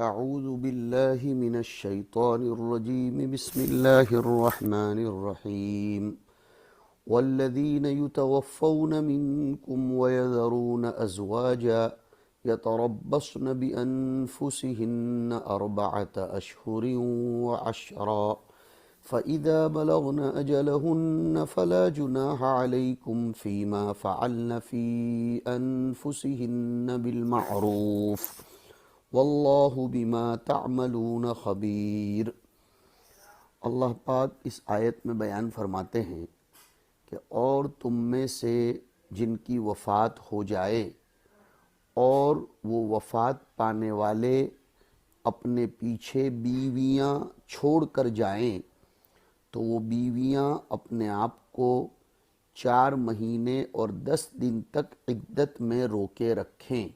اعوذ باللہ من الشیطان الرجیم بسم اللہ الرحمن الرحیم والذین یتوفون منکم ویذرون ازواجا یتربصن بانفسہن اربعۃ اشہر وعشرا فإذا بلغن أجلهن فلا جناح عليكم فيما فعلن في أنفسهن بالمعروف واللہ بما تعملون خبیر۔ اللہ پاک اس آیت میں بیان فرماتے ہیں کہ اور تم میں سے جن کی وفات ہو جائے اور وہ وفات پانے والے اپنے پیچھے بیویاں چھوڑ کر جائیں تو وہ بیویاں اپنے آپ کو 4 مہینے اور 10 دن تک عدت میں روکے رکھیں۔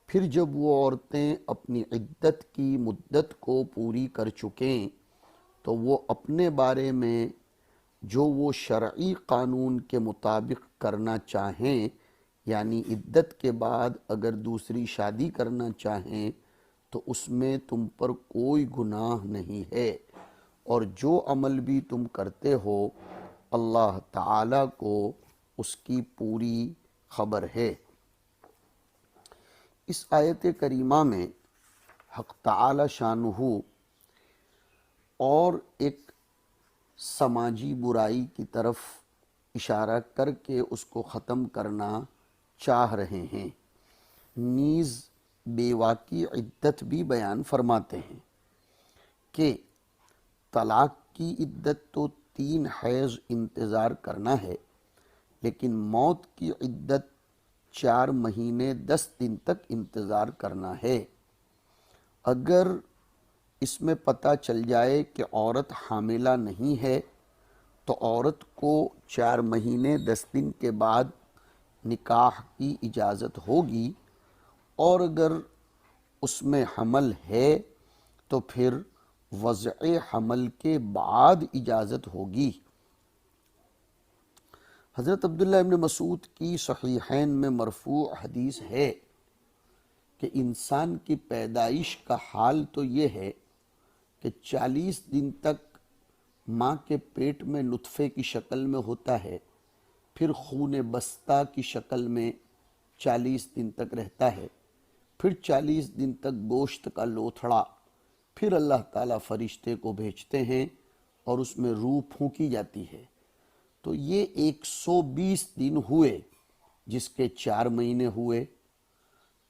پھر جب وہ عورتیں اپنی عدت کی مدت کو پوری کر چکیں تو وہ اپنے بارے میں جو وہ شرعی قانون کے مطابق کرنا چاہیں، یعنی عدت کے بعد اگر دوسری شادی کرنا چاہیں تو اس میں تم پر کوئی گناہ نہیں ہے، اور جو عمل بھی تم کرتے ہو اللہ تعالیٰ کو اس کی پوری خبر ہے۔ اس آیت کریمہ میں حق تعالی شانہ اور ایک سماجی برائی کی طرف اشارہ کر کے اس کو ختم کرنا چاہ رہے ہیں، نیز بیوہ کی عدت بھی بیان فرماتے ہیں کہ طلاق کی عدت تو 3 حیض انتظار کرنا ہے، لیکن موت کی عدت 4 مہینے 10 دن تک انتظار کرنا ہے۔ اگر اس میں پتہ چل جائے کہ عورت حاملہ نہیں ہے تو عورت کو 4 مہینے 10 دن کے بعد نکاح کی اجازت ہوگی، اور اگر اس میں حمل ہے تو پھر وضع حمل کے بعد اجازت ہوگی۔ حضرت عبداللہ ابن مسعود کی صحیحین میں مرفوع حدیث ہے کہ انسان کی پیدائش کا حال تو یہ ہے کہ 40 دن تک ماں کے پیٹ میں نطفے کی شکل میں ہوتا ہے، پھر خون بستہ کی شکل میں 40 دن تک رہتا ہے، پھر 40 دن تک گوشت کا لوتھڑا، پھر اللہ تعالیٰ فرشتے کو بھیجتے ہیں اور اس میں روح پھونکی جاتی ہے۔ تو یہ 120 دن ہوئے، جس کے 4 مہینے ہوئے،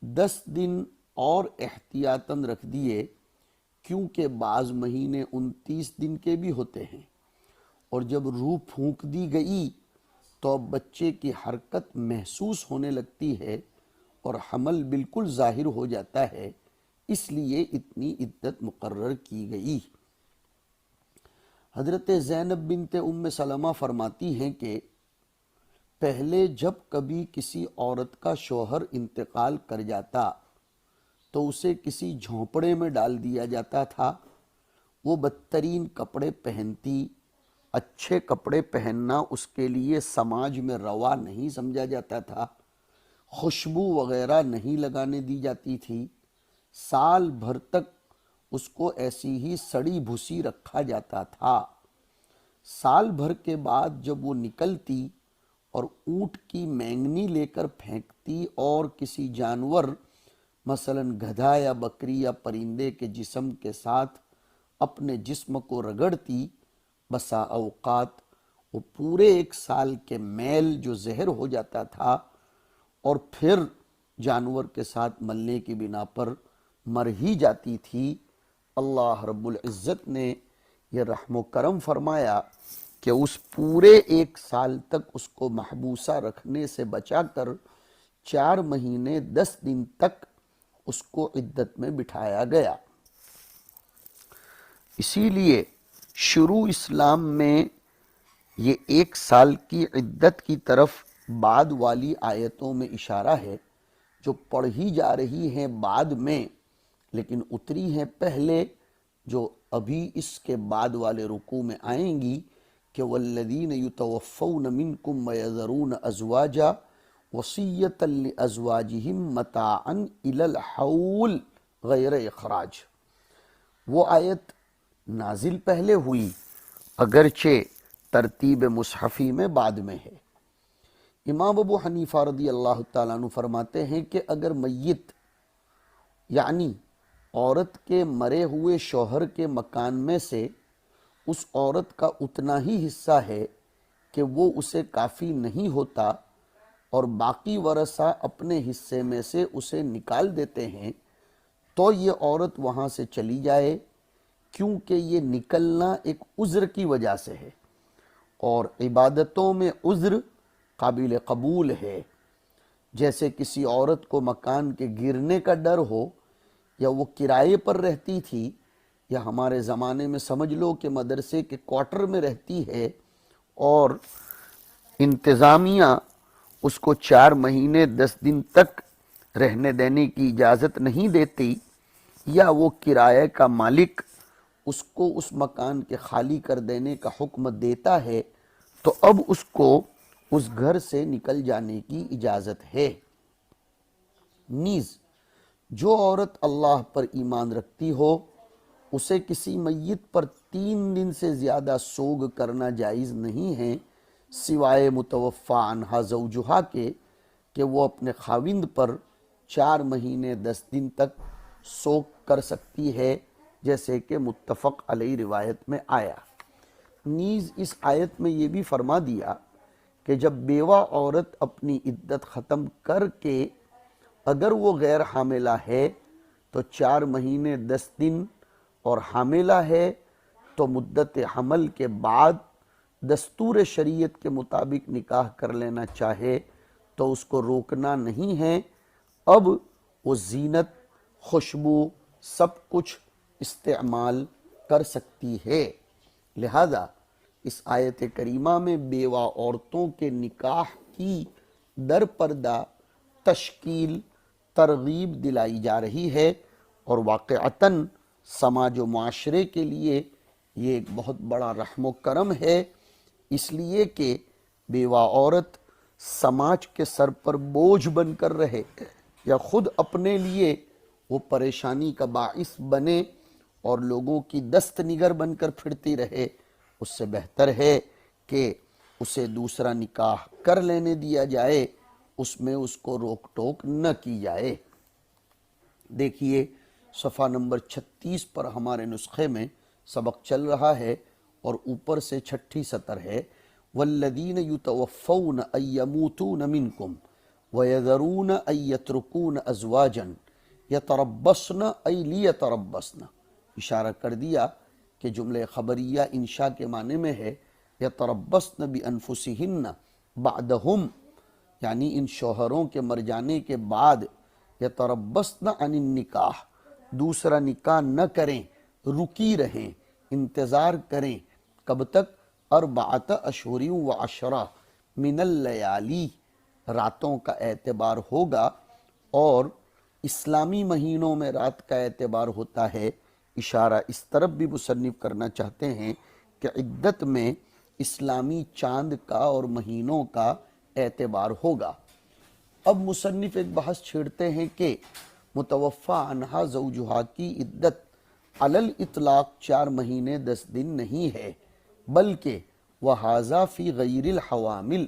10 دن اور احتیاطاً رکھ دیے کیونکہ بعض مہینے 29 دن کے بھی ہوتے ہیں، اور جب روح پھونک دی گئی تو اب بچے کی حرکت محسوس ہونے لگتی ہے اور حمل بالکل ظاہر ہو جاتا ہے، اس لیے اتنی عدت مقرر کی گئی۔ حضرت زینب بنت ام سلمہ فرماتی ہیں کہ پہلے جب کبھی کسی عورت کا شوہر انتقال کر جاتا تو اسے کسی جھونپڑے میں ڈال دیا جاتا تھا، وہ بدترین کپڑے پہنتی، اچھے کپڑے پہننا اس کے لیے سماج میں روا نہیں سمجھا جاتا تھا، خوشبو وغیرہ نہیں لگانے دی جاتی تھی، سال بھر تک اس کو ایسی ہی سڑی بھوسی رکھا جاتا تھا۔ سال بھر کے بعد جب وہ نکلتی اور اونٹ کی مینگنی لے کر پھینکتی اور کسی جانور مثلا گدھا یا بکری یا پرندے کے جسم کے ساتھ اپنے جسم کو رگڑتی، بسا اوقات وہ پورے 1 سال کے میل جو زہر ہو جاتا تھا اور پھر جانور کے ساتھ ملنے کی بنا پر مر ہی جاتی تھی۔ اللہ رب العزت نے یہ رحم و کرم فرمایا کہ اس پورے 1 سال تک اس کو محبوسہ رکھنے سے بچا کر 4 مہینے 10 دن تک اس کو عدت میں بٹھایا گیا۔ اسی لیے شروع اسلام میں یہ 1 سال کی عدت کی طرف بعد والی آیتوں میں اشارہ ہے جو پڑھی جا رہی ہیں بعد میں، لیکن اتری ہیں پہلے، جو ابھی اس کے بعد والے رکوع میں آئیں گی کہ والذین یتوفون منکم ویذرون ازواجا وصیۃ لازواجہم متاعا الی الحول، غیر اخراج۔ وہ آیت نازل پہلے ہوئی اگرچہ ترتیب مصحفی میں بعد میں ہے۔ امام ابو حنیفہ رضی اللہ تعالیٰ عنہ فرماتے ہیں کہ اگر میت یعنی عورت کے مرے ہوئے شوہر کے مکان میں سے اس عورت کا اتنا ہی حصہ ہے کہ وہ اسے کافی نہیں ہوتا اور باقی ورثہ اپنے حصے میں سے اسے نکال دیتے ہیں تو یہ عورت وہاں سے چلی جائے، کیونکہ یہ نکلنا ایک عذر کی وجہ سے ہے، اور عبادتوں میں عذر قابل قبول ہے۔ جیسے کسی عورت کو مکان کے گرنے کا ڈر ہو، یا وہ کرائے پر رہتی تھی، یا ہمارے زمانے میں سمجھ لو کہ مدرسے کے کوارٹر میں رہتی ہے اور انتظامیہ اس کو 4 مہینے 10 دن تک رہنے دینے کی اجازت نہیں دیتی، یا وہ کرایہ کا مالک اس کو اس مکان کے خالی کر دینے کا حکم دیتا ہے، تو اب اس کو اس گھر سے نکل جانے کی اجازت ہے۔ نیز جو عورت اللہ پر ایمان رکھتی ہو، اسے کسی میت پر 3 دن سے زیادہ سوگ کرنا جائز نہیں ہے، سوائے متوفی عنہا زوجہا کے کہ وہ اپنے خاوند پر 4 مہینے 10 دن تک سوگ کر سکتی ہے، جیسے کہ متفق علیہ روایت میں آیا۔ نیز اس آیت میں یہ بھی فرما دیا کہ جب بیوہ عورت اپنی عدت ختم کر کے اگر وہ غیر حاملہ ہے تو 4 مہینے 10 دن، اور حاملہ ہے تو مدت حمل کے بعد دستور شریعت کے مطابق نکاح کر لینا چاہے تو اس کو روکنا نہیں ہے۔ اب وہ زینت، خوشبو، سب کچھ استعمال کر سکتی ہے۔ لہذا اس آیت کریمہ میں بیوہ عورتوں کے نکاح کی در پردہ تشکیل، ترغیب دلائی جا رہی ہے، اور واقعتاً سماج و معاشرے کے لیے یہ ایک بہت بڑا رحم و کرم ہے، اس لیے کہ بیوہ عورت سماج کے سر پر بوجھ بن کر رہے یا خود اپنے لیے وہ پریشانی کا باعث بنے اور لوگوں کی دست نگر بن کر پھرتی رہے، اس سے بہتر ہے کہ اسے دوسرا نکاح کر لینے دیا جائے، اس میں اس کو روک ٹوک نہ کی جائے۔ دیکھیے صفحہ نمبر 36 پر ہمارے نسخے میں سبق چل رہا ہے، اور اوپر سے 6 سطر ہے، والذین یتوفون ان یموتون منکم ویذرون ان یترکون ازواجا یتربصن ای لیتربصن۔ اشارہ کر دیا کہ جملہ خبریہ انشاء کے معنی میں ہے یتربصن بانفسہن بعدہم، یعنی ان شوہروں کے مر جانے کے بعد یتربصن عن النکاح، دوسرا نکاح نہ کریں، رکی رہیں، انتظار کریں، کب تک؟ 4 اشہر و 10 من اللیالی، راتوں کا اعتبار ہوگا، اور اسلامی مہینوں میں رات کا اعتبار ہوتا ہے۔ اشارہ اس طرف بھی مصنف کرنا چاہتے ہیں کہ عدت میں اسلامی چاند کا اور مہینوں کا اعتبار ہوگا۔ اب مصنف ایک بحث چھیڑتے ہیں کہ متوفی عنہا زوجہا کی عدت علی الاطلاق 4 مہینے 10 دن نہیں ہے، بلکہ وَهَذَا فِي غَيْرِ الْحَوَامِلِ،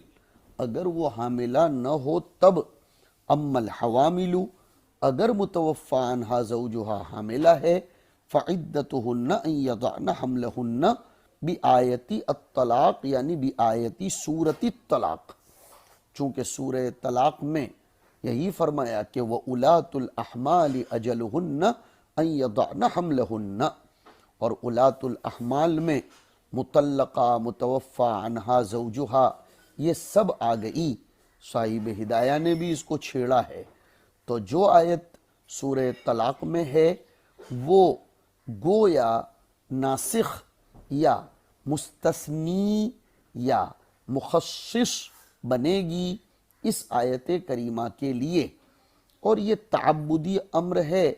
اگر وہ حاملہ نہ ہو تب، اما الحوامل، اگر متوفی عنہا زوجہا حاملہ ہے، فعدتہن ان یضعن حملہن بآیت الطلاق، یعنی بآیت سورۃ الطلاق، چونکہ سورہ طلاق میں یہی فرمایا کہ وَأُولَاتُ الْأَحْمَالِ أَجَلُهُنَّ أَن يَضَعْنَ حَمْلَهُنَّ، اور اولات الاحمال میں مطلقہ، متوفی عنہا زوجہا، یہ سب آ گئی۔ صاحب ہدایہ نے بھی اس کو چھیڑا ہے، تو جو آیت سورہ طلاق میں ہے وہ گویا ناسخ یا مستثنی یا مخصص بنے گی اس آیت کریمہ کے لیے، اور یہ تعبدی امر ہے،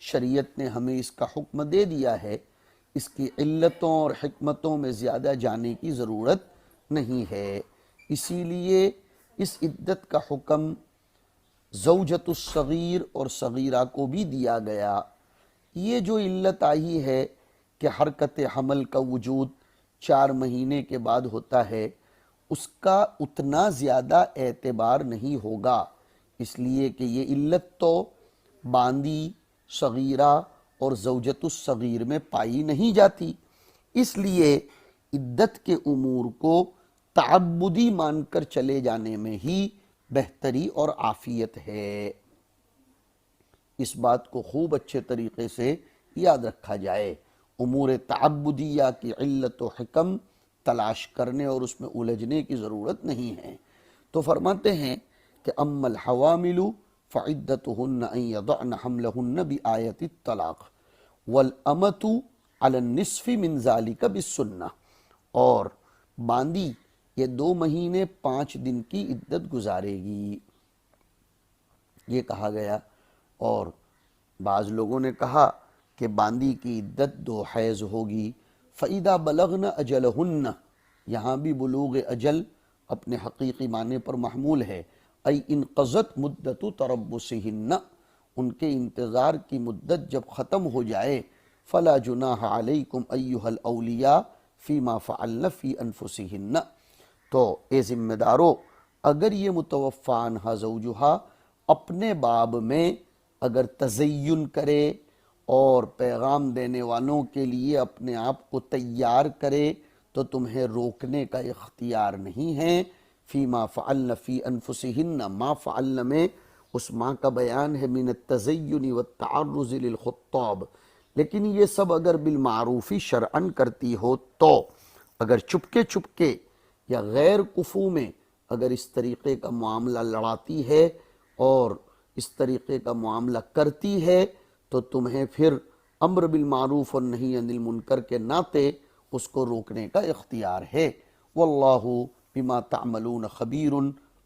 شریعت نے ہمیں اس کا حکم دے دیا ہے، اس کی علتوں اور حکمتوں میں زیادہ جانے کی ضرورت نہیں ہے۔ اسی لیے اس عدت کا حکم زوجۃ الصغیر اور صغیرہ کو بھی دیا گیا۔ یہ جو علت آئی ہے کہ حرکت حمل کا وجود 4 مہینے کے بعد ہوتا ہے، اس کا اتنا زیادہ اعتبار نہیں ہوگا، اس لیے کہ یہ علت تو باندی، صغیرہ اور زوجۃ الصغیر میں پائی نہیں جاتی، اس لیے عدت کے امور کو تعبدی مان کر چلے جانے میں ہی بہتری اور عافیت ہے۔ اس بات کو خوب اچھے طریقے سے یاد رکھا جائے، امور تعبدیہ کی علت و حکم تلاش کرنے اور اس میں الجھنے کی ضرورت نہیں ہے۔ تو فرماتے ہیں کہ اما الحوامل فعدتهن ان يضعن حملهن بآیت الطلاق والامۃ علی النصف من ذلك بالسنہ، اور باندی یہ 2 مہینے 5 دن کی عدت گزارے گی، یہ کہا گیا۔ اور بعض لوگوں نے کہا کہ باندی کی عدت 2 حیض ہوگی۔ فَإِذَا بَلَغْنَ أَجَلَهُنَّ، یہاں بھی بلوغ اجل اپنے حقیقی معنی پر محمول ہے، ای انقضت مدت تربصہن، ان کے انتظار کی مدت جب ختم ہو جائے، فلا جناح علیکم ایھا الاولیاء فیما فعلن فی انفسہن، تو اے ذمہ دارو، اگر یہ متوفی عنہا زوجہا اپنے باب میں اگر تزین کرے اور پیغام دینے والوں کے لیے اپنے آپ کو تیار کرے تو تمہیں روکنے کا اختیار نہیں ہے۔ فیما فعلن فی انفسہن، ما فعلن میں اس ماں کا بیان ہے من التزین والتعرض للخطاب، لیکن یہ سب اگر بالمعروفی شرعن کرتی ہو تو، اگر چپکے چپکے یا غیر کفو میں اگر اس طریقے کا معاملہ لڑاتی ہے اور اس طریقے کا معاملہ کرتی ہے تو تمہیں پھر امر بالمعروف اور نہی عن المنکر کے ناطے اس کو روکنے کا اختیار ہے۔ واللہ بما تعملون خبیر،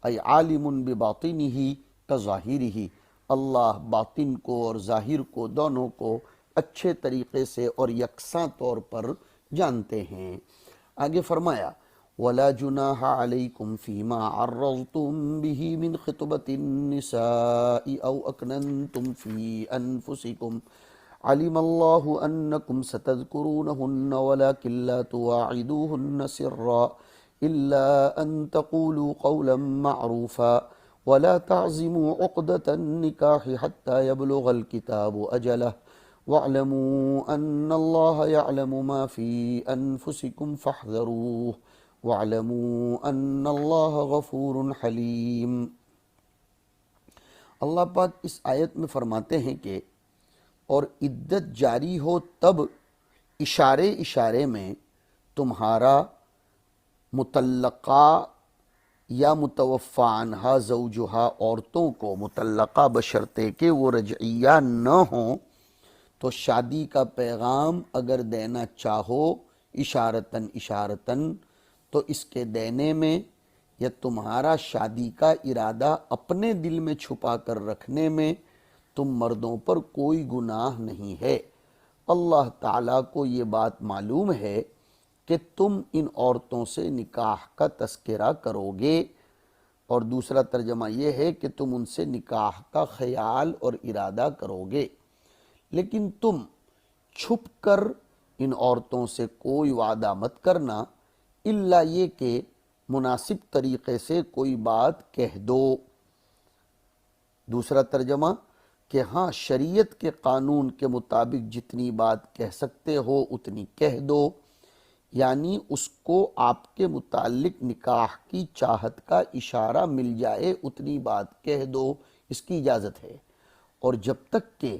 ای عالم بباطنہ کظاہرہ، اللہ باطن کو اور ظاہر کو دونوں کو اچھے طریقے سے اور یکساں طور پر جانتے ہیں۔ آگے فرمایا وَلَا جُنَاحَ عَلَيْكُمْ فِيمَا عَرَّضْتُمْ بِهِ مِنْ خِطْبَةِ النِّسَاءِ أَوْ أَكْنَنْتُمْ فِي أَنفُسِكُمْ عَلِمَ اللَّهُ أَنَّكُمْ سَتَذْكُرُونَهُنَّ وَلَكِنْ لَا تُوَاعِدُوهُنَّ سِرًّا إِلَّا أَن تَقُولُوا قَوْلًا مَّعْرُوفًا وَلَا تَعْزِمُوا عُقْدَةَ النِّكَاحِ حَتَّى يَبْلُغَ الْكِتَابُ أَجَلَهُ وَاعْلَمُوا أَنَّ اللَّهَ يَعْلَمُ مَا فِي أَنفُسِكُمْ فَاحْذَرُوهُ وَاعْلَمُوا أَنَّ اللَّهَ غَفُورٌ حَلِيمٌ۔ اللہ پاک اس آیت میں فرماتے ہیں کہ اور عدت جاری ہو تب اشارے اشارے میں تمہارا مطلقہ یا متوفی عنہا زوجہا عورتوں کو، مطلقہ بشرطے کہ وہ رجعیہ نہ ہوں، تو شادی کا پیغام اگر دینا چاہو اشارتاً اشارتاً تو اس کے دینے میں یا تمہارا شادی کا ارادہ اپنے دل میں چھپا کر رکھنے میں تم مردوں پر کوئی گناہ نہیں ہے۔ اللہ تعالیٰ کو یہ بات معلوم ہے کہ تم ان عورتوں سے نکاح کا تذکرہ کرو گے، اور دوسرا ترجمہ یہ ہے کہ تم ان سے نکاح کا خیال اور ارادہ کرو گے، لیکن تم چھپ کر ان عورتوں سے کوئی وعدہ مت کرنا، الا یہ کہ مناسب طریقے سے کوئی بات کہہ دو۔ دوسرا ترجمہ کہ ہاں شریعت کے قانون کے مطابق جتنی بات کہہ سکتے ہو اتنی کہہ دو، یعنی اس کو آپ کے متعلق نکاح کی چاہت کا اشارہ مل جائے اتنی بات کہہ دو، اس کی اجازت ہے۔ اور جب تک کہ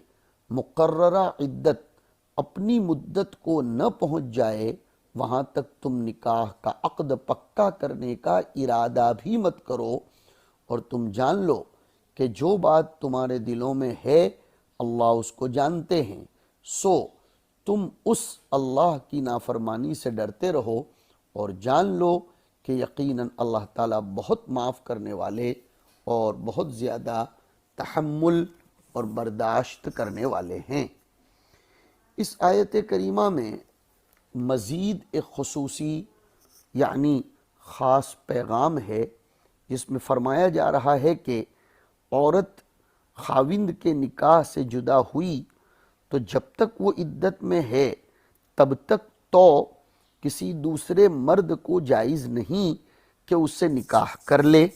مقررہ عدت اپنی مدت کو نہ پہنچ جائے وہاں تک تم نکاح کا عقد پکا کرنے کا ارادہ بھی مت کرو، اور تم جان لو کہ جو بات تمہارے دلوں میں ہے اللہ اس کو جانتے ہیں، سو تم اس اللہ کی نافرمانی سے ڈرتے رہو اور جان لو کہ یقیناً اللہ تعالیٰ بہت معاف کرنے والے اور بہت زیادہ تحمل اور برداشت کرنے والے ہیں۔ اس آیت کریمہ میں مزید ایک خصوصی یعنی خاص پیغام ہے، جس میں فرمایا جا رہا ہے کہ عورت خاوند کے نکاح سے جدا ہوئی تو جب تک وہ عدت میں ہے تب تک تو کسی دوسرے مرد کو جائز نہیں کہ اس سے نکاح کر لے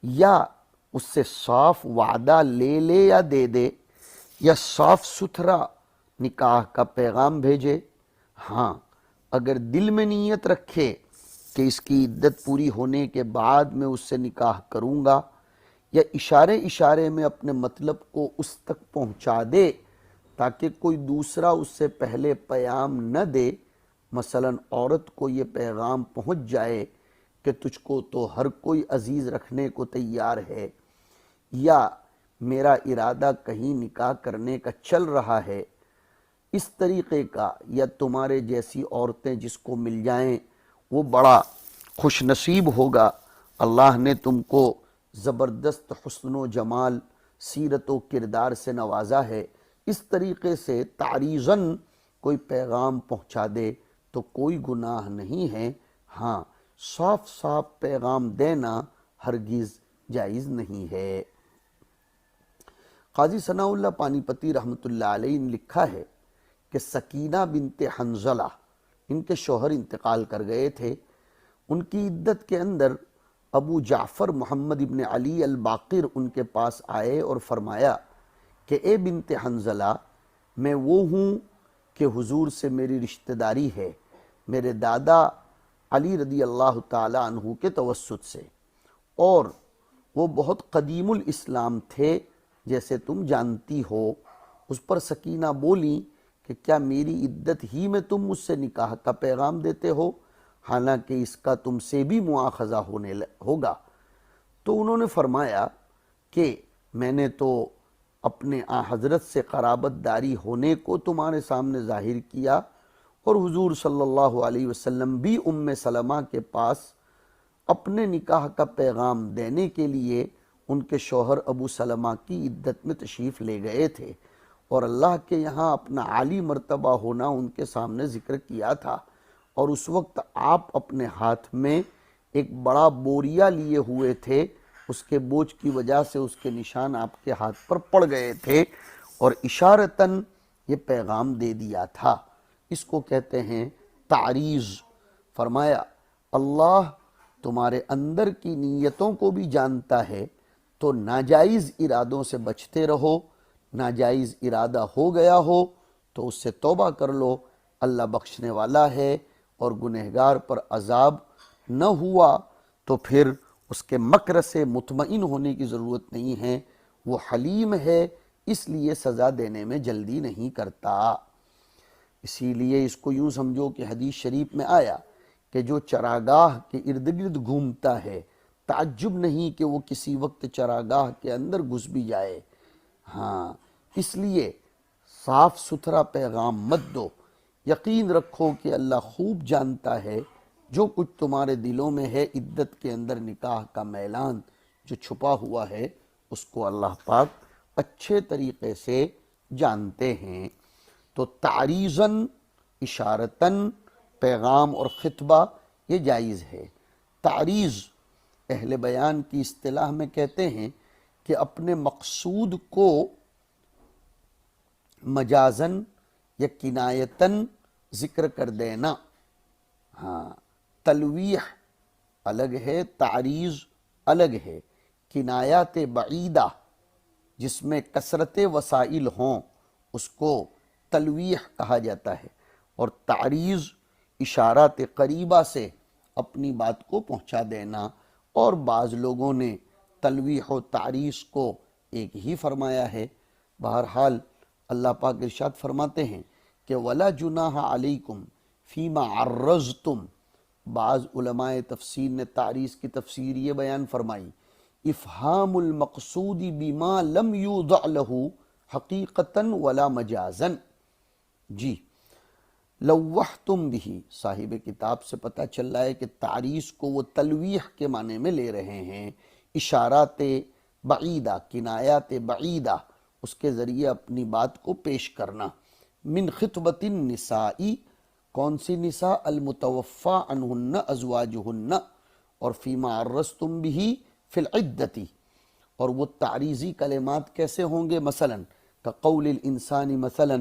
یا اس سے صاف وعدہ لے لے یا دے دے یا صاف ستھرا نکاح کا پیغام بھیجے۔ ہاں، اگر دل میں نیت رکھے کہ اس کی عدت پوری ہونے کے بعد میں اس سے نکاح کروں گا، یا اشارے اشارے میں اپنے مطلب کو اس تک پہنچا دے تاکہ کوئی دوسرا اس سے پہلے پیام نہ دے، مثلا عورت کو یہ پیغام پہنچ جائے کہ تجھ کو تو ہر کوئی عزیز رکھنے کو تیار ہے، یا میرا ارادہ کہیں نکاح کرنے کا چل رہا ہے، اس طریقے کا، یا تمہارے جیسی عورتیں جس کو مل جائیں وہ بڑا خوش نصیب ہوگا، اللہ نے تم کو زبردست حسن و جمال سیرت و کردار سے نوازا ہے، اس طریقے سے تعریضاً کوئی پیغام پہنچا دے تو کوئی گناہ نہیں ہے۔ ہاں، صاف صاف پیغام دینا ہرگز جائز نہیں ہے۔ قاضی ثناء اللہ پانی پتی رحمۃ اللہ علیہ نے لکھا ہے کہ سکینہ بنت حنظلہ، ان کے شوہر انتقال کر گئے تھے، ان کی عدت کے اندر ابو جعفر محمد ابن علی الباقر ان کے پاس آئے اور فرمایا کہ اے بنت حنظلہ، میں وہ ہوں کہ حضور سے میری رشتہ داری ہے، میرے دادا علی رضی اللہ تعالی عنہ کے توسط سے، اور وہ بہت قدیم الاسلام تھے جیسے تم جانتی ہو۔ اس پر سکینہ بولی کہ کیا میری عدت ہی میں تم مجھ سے نکاح کا پیغام دیتے ہو، حالانکہ اس کا تم سے بھی مواخذہ ہوگا؟ تو انہوں نے فرمایا کہ میں نے تو اپنے حضرت سے قرابت داری ہونے کو تمہارے سامنے ظاہر کیا، اور حضور صلی اللہ علیہ وسلم بھی سلمہ کے پاس اپنے نکاح کا پیغام دینے کے لیے ان کے شوہر ابو سلمہ کی عدت میں تشریف لے گئے تھے، اور اللہ کے یہاں اپنا عالی مرتبہ ہونا ان کے سامنے ذکر کیا تھا، اور اس وقت آپ اپنے ہاتھ میں ایک بڑا بوریا لیے ہوئے تھے، اس کے بوجھ کی وجہ سے اس کے نشان آپ کے ہاتھ پر پڑ گئے تھے، اور اشارتاً یہ پیغام دے دیا تھا۔ اس کو کہتے ہیں تعریض۔ فرمایا اللہ تمہارے اندر کی نیتوں کو بھی جانتا ہے، تو ناجائز ارادوں سے بچتے رہو، ناجائز ارادہ ہو گیا ہو تو اس سے توبہ کر لو، اللہ بخشنے والا ہے، اور گنہگار پر عذاب نہ ہوا تو پھر اس کے مکر سے مطمئن ہونے کی ضرورت نہیں ہے، وہ حلیم ہے، اس لیے سزا دینے میں جلدی نہیں کرتا۔ اسی لیے اس کو یوں سمجھو کہ حدیث شریف میں آیا کہ جو چراگاہ کے ارد گرد گھومتا ہے، تعجب نہیں کہ وہ کسی وقت چراگاہ کے اندر گھس بھی جائے۔ ہاں، اس لیے صاف ستھرا پیغام مت دو، یقین رکھو کہ اللہ خوب جانتا ہے جو کچھ تمہارے دلوں میں ہے، عدت کے اندر نکاح کا میلان جو چھپا ہوا ہے اس کو اللہ پاک اچھے طریقے سے جانتے ہیں۔ تو تعریضاً، اشارتاً پیغام اور خطبہ یہ جائز ہے۔ تعریض اہل بیان کی اصطلاح میں کہتے ہیں کہ اپنے مقصود کو مجازاً یا کنایتاً ذکر کر دینا۔ ہاں، تلویح الگ ہے، تعریض الگ ہے۔ کنایات بعیدہ جس میں کثرت وسائل ہوں اس کو تلویح کہا جاتا ہے، اور تعریض اشارات قریبہ سے اپنی بات کو پہنچا دینا، اور بعض لوگوں نے تلویح و تعریض کو ایک ہی فرمایا ہے۔ بہرحال اللہ پاک ارشاد فرماتے ہیں کہ وَلَا جُنَاحَ عَلَيْكُمْ فِيمَا عَرَّضْتُمْ۔ بعض علماء تفسیر نے تعریض کی تفسیر یہ بیان فرمائی، افہام المقصود بما لم یوضع له حقیقتاً ولا مجازاً۔ جی، لوحتم بھی، صاحب کتاب سے پتہ چل رہا ہے کہ تعریض کو وہ تلویح کے معنی میں لے رہے ہیں، اشارات بعیدہ، کنایات بعیدہ، اس کے ذریعے اپنی بات کو پیش کرنا۔ من خطبۃ النساء، کون سی نساء؟ المتوفی عنہن ازواجہن، اور فیما عرضتم بھی فی العدۃ۔ اور وہ تعریضی کلمات کیسے ہوں گے؟ مثلا کقول الانسان مثلا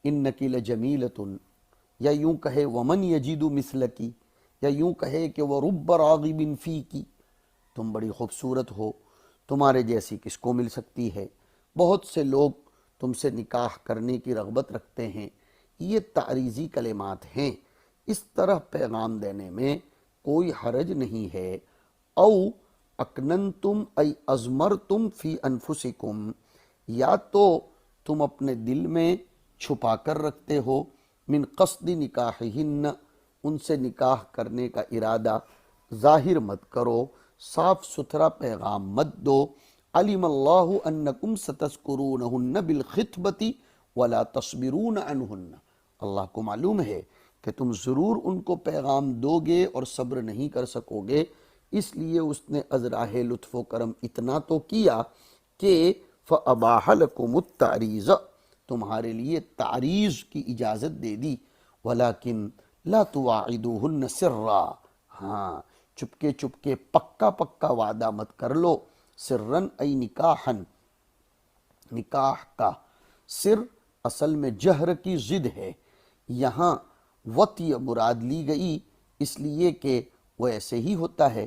انک لجمیلۃ، یا یوں کہے ومن یجد مثلکی، یا یوں کہے کہ ورب راغب فیکی، تم بڑی خوبصورت ہو، تمہارے جیسی کس کو مل سکتی ہے، بہت سے لوگ تم سے نکاح کرنے کی رغبت رکھتے ہیں۔ یہ تعریضی کلمات ہیں، اس طرح پیغام دینے میں کوئی حرج نہیں ہے۔ او اکننتم ای ازمرتم فی انفسکم، یا تو تم اپنے دل میں چھپا کر رکھتے ہو، من قصد نکاحہن، ان سے نکاح کرنے کا ارادہ ظاہر مت کرو، صاف ستھرا پیغام مت دو۔ علم اللہ انکم ستذکرونہن بالخطبۃ ولا تصبرون عنہن، اللہ کو معلوم ہے کہ تم ضرور ان کو پیغام دو گے اور صبر نہیں کر سکو گے، اس لیے اس نے ازراہ لطف و کرم اتنا تو کیا کہ فَأَبَاحَ لَكُمُ التَّعْرِيضَ، تمہارے لیے تعریض کی اجازت دے دی، وَلَكِنْ لَا تُوَاعِدُوهُنَّ سِرًّا، ہاں چپکے چپکے پکا پکا وعدہ مت کر لو، سرًّا ای نکاحًا، نکاح کا سر اصل میں جہر کی ضد ہے، یہاں وطی مراد لی گئی اس لیے کہ وہ ایسے ہی ہوتا ہے،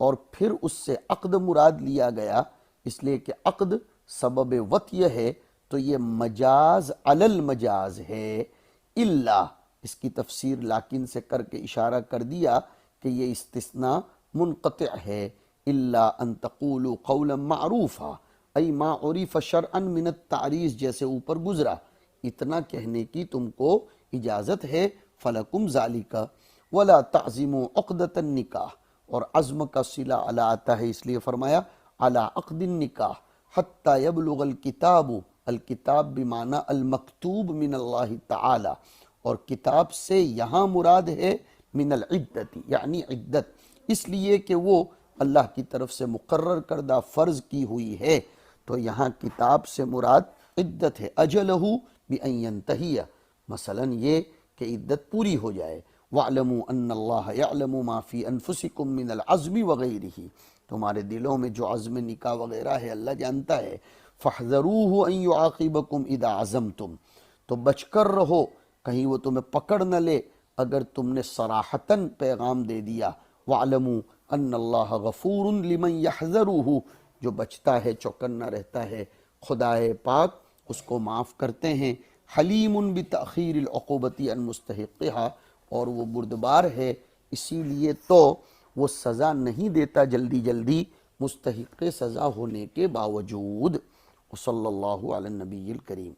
اور پھر اس سے عقد مراد لیا گیا اس لیے کہ عقد سبب وطی ہے، تو یہ مجاز علی المجاز ہے۔ الا، اس کی تفسیر لیکن سے کر کے اشارہ کر دیا کہ یہ استثناء منقطع ہے، الا ان تقولوا قولا معروفا ای ما عرف شرعا من التعریض، جیسے اوپر گزرا، اتنا کہنے کی تم کو اجازت ہے، فلکم ذالک ولا تعزموا عقدۃ النکاح، اور عزم کا صلہ علی آتا ہے اس لیے فرمایا علی عقد النکاح حتی یبلغ الکتاب، الکتاب بمعنی المکتوب من اللہ تعالی، اور کتاب سے یہاں مراد ہے من العدت، یعنی عدت، اس لیے کہ وہ اللہ کی طرف سے مقرر کردہ فرض کی ہوئی ہے، تو یہاں کتاب سے مراد عدت ہے، اجلہ بان ینتہی، مثلا یہ کہ عدت پوری ہو جائے۔ وَاعْلَمُوا أَنَّ اللَّهَ يَعْلَمُ مَا فِي أَنفُسِكُم مِّنَ الْعَزْمِ وَغَيْرِهِ، تمہارے دلوں میں جو عزم نکاح وغیرہ ہے اللہ جانتا ہے۔ فَاحْذَرُوهُ أَن يُعَاقِبَكُمْ إِذَا عَزَمْتُمْ، تو بچ کر رہو کہیں وہ تمہیں پکڑ نہ لے اگر تم نے صراحتاً پیغام دے دیا۔ وَاعْلَمُوا أَنَّ اللَّهَ غَفُورٌ لِمَن يَحْذَرُهُ، جو بچتا ہے چوکنا رہتا ہے خدائے پاک اس کو معاف کرتے ہیں۔ حلیم بتأخیر العقوبۃ عن مستحقها، اور وہ بردبار ہے اسی لیے تو وہ سزا نہیں دیتا جلدی جلدی مستحق سزا ہونے کے باوجود۔ وصلی اللہ علی النبی الکریم۔